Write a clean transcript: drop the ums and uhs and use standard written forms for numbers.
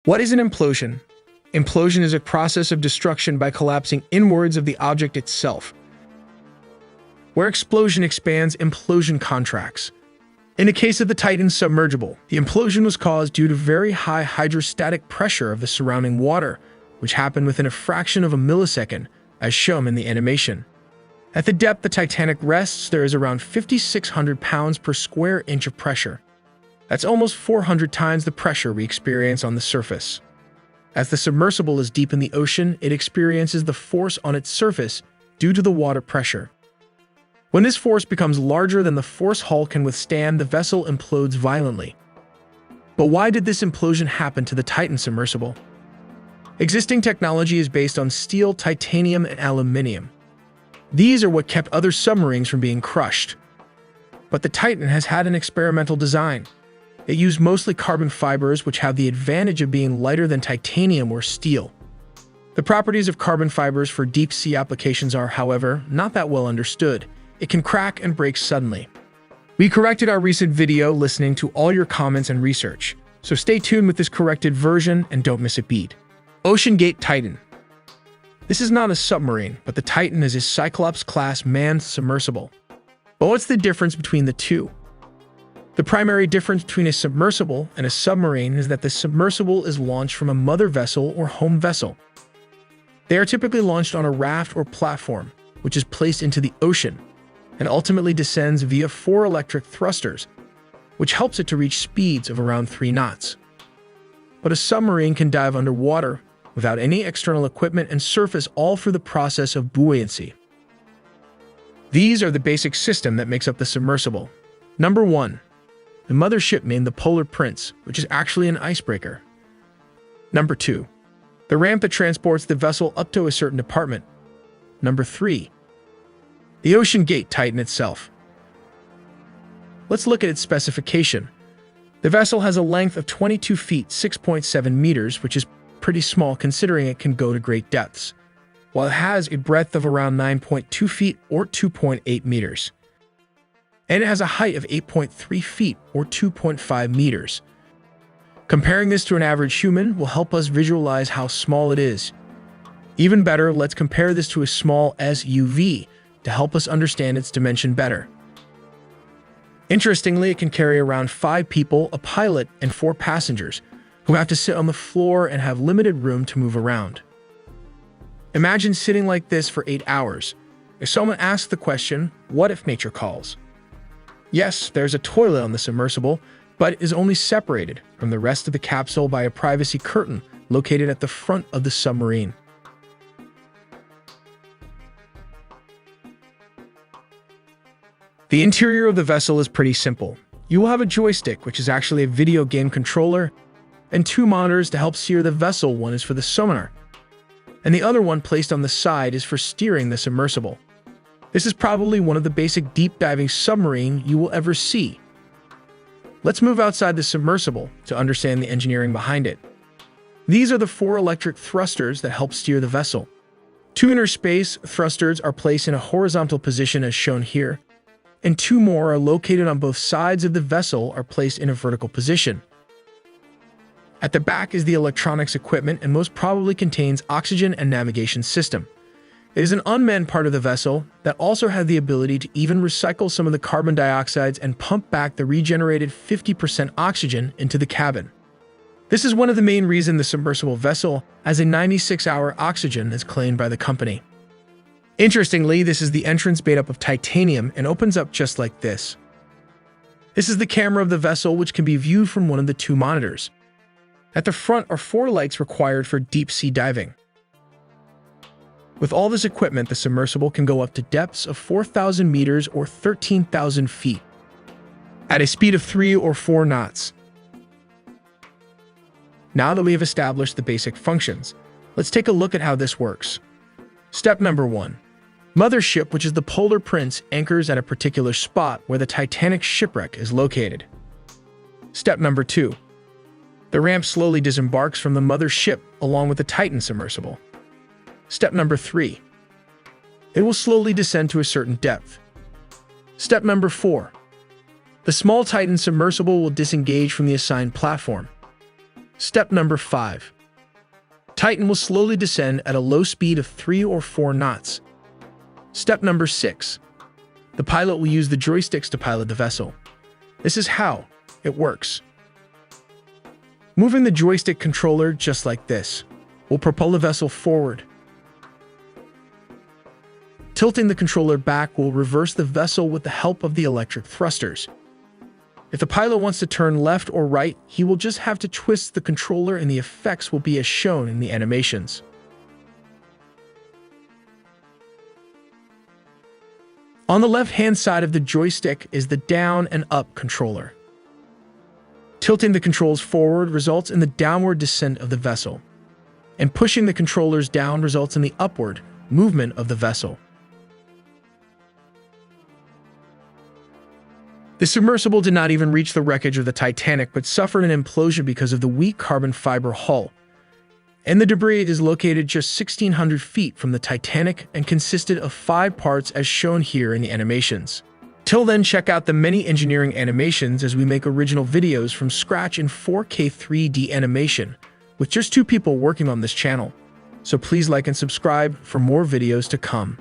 What is an implosion? Implosion is a process of destruction by collapsing inwards of the object itself. Where explosion expands, implosion contracts. In the case of the Titan submersible, the implosion was caused due to very high hydrostatic pressure of the surrounding water, which happened within a fraction of a millisecond, as shown in the animation. At the depth the Titanic rests, there is around 5,600 pounds per square inch of pressure. That's almost 400 times the pressure we experience on the surface. As the submersible is deep in the ocean, it experiences the force on its surface due to the water pressure. When this force becomes larger than the force hull can withstand, the vessel implodes violently. But why did this implosion happen to the Titan submersible? Existing technology is based on steel, titanium, and aluminum. These are what kept other submarines from being crushed. But the Titan has had an experimental design. It used mostly carbon fibers, which have the advantage of being lighter than titanium or steel. The properties of carbon fibers for deep-sea applications are, however, not that well understood. It can crack and break suddenly. We corrected our recent video listening to all your comments and research, so stay tuned with this corrected version and don't miss a beat. OceanGate Titan. This is not a submarine, but the Titan is a Cyclops-class manned submersible. But what's the difference between the two? The primary difference between a submersible and a submarine is that the submersible is launched from a mother vessel or home vessel. They are typically launched on a raft or platform, which is placed into the ocean, and ultimately descends via 4 electric thrusters, which helps it to reach speeds of around 3 knots. But a submarine can dive underwater without any external equipment and surface, all through the process of buoyancy. These are the basic system that makes up the submersible. Number 1. The mothership, named the Polar Prince, which is actually an icebreaker. Number 2. The ramp that transports the vessel up to a certain department. Number 3. The OceanGate Titan itself. Let's look at its specification. The vessel has a length of 22 feet 6.7 meters, which is pretty small considering it can go to great depths, while it has a breadth of around 9.2 feet or 2.8 meters. And it has a height of 8.3 feet or 2.5 meters. Comparing this to an average human will help us visualize how small it is. Even better, let's compare this to a small SUV to help us understand its dimension better. Interestingly, it can carry around 5 people, a pilot, and 4 passengers, who have to sit on the floor and have limited room to move around. Imagine sitting like this for 8 hours. If someone asks the question, what if nature calls? Yes, there's a toilet on the submersible, but it is only separated from the rest of the capsule by a privacy curtain located at the front of the submarine. The interior of the vessel is pretty simple. You will have a joystick, which is actually a video game controller, and 2 monitors to help steer the vessel. One is for the sonar, and the other one placed on the side is for steering the submersible. This is probably one of the basic deep diving submarine you will ever see. Let's move outside the submersible to understand the engineering behind it. These are the 4 electric thrusters that help steer the vessel. 2 inner space thrusters are placed in a horizontal position as shown here, and 2 more are located on both sides of the vessel are placed in a vertical position. At the back is the electronics equipment and most probably contains oxygen and navigation system. It is an unmanned part of the vessel that also has the ability to even recycle some of the carbon dioxides and pump back the regenerated 50% oxygen into the cabin. This is one of the main reasons the submersible vessel has a 96-hour oxygen as claimed by the company. Interestingly, this is the entrance made up of titanium and opens up just like this. This is the camera of the vessel, which can be viewed from one of the 2 monitors. At the front are 4 lights required for deep-sea diving. With all this equipment, the submersible can go up to depths of 4,000 meters or 13,000 feet at a speed of 3 or 4 knots. Now that we have established the basic functions, let's take a look at how this works. Step number 1. Mothership, which is the Polar Prince, anchors at a particular spot where the Titanic shipwreck is located. Step number 2. The ramp slowly disembarks from the mothership along with the Titan submersible. Step number 3. It will slowly descend to a certain depth. Step number 4. The small Titan submersible will disengage from the assigned platform. Step number 5. Titan will slowly descend at a low speed of 3 or 4 knots. Step number 6. The pilot will use the joysticks to pilot the vessel. This is how it works. Moving the joystick controller just like this will propel the vessel forward. Tilting the controller back will reverse the vessel with the help of the electric thrusters. If the pilot wants to turn left or right, he will just have to twist the controller and the effects will be as shown in the animations. On the left-hand side of the joystick is the down and up controller. Tilting the controls forward results in the downward descent of the vessel, and pushing the controllers down results in the upward movement of the vessel. The submersible did not even reach the wreckage of the Titanic but suffered an implosion because of the weak carbon fiber hull, and the debris is located just 1,600 feet from the Titanic and consisted of 5 parts as shown here in the animations. Till then, check out the many engineering animations as we make original videos from scratch in 4K 3D animation with just 2 people working on this channel. So please like and subscribe for more videos to come.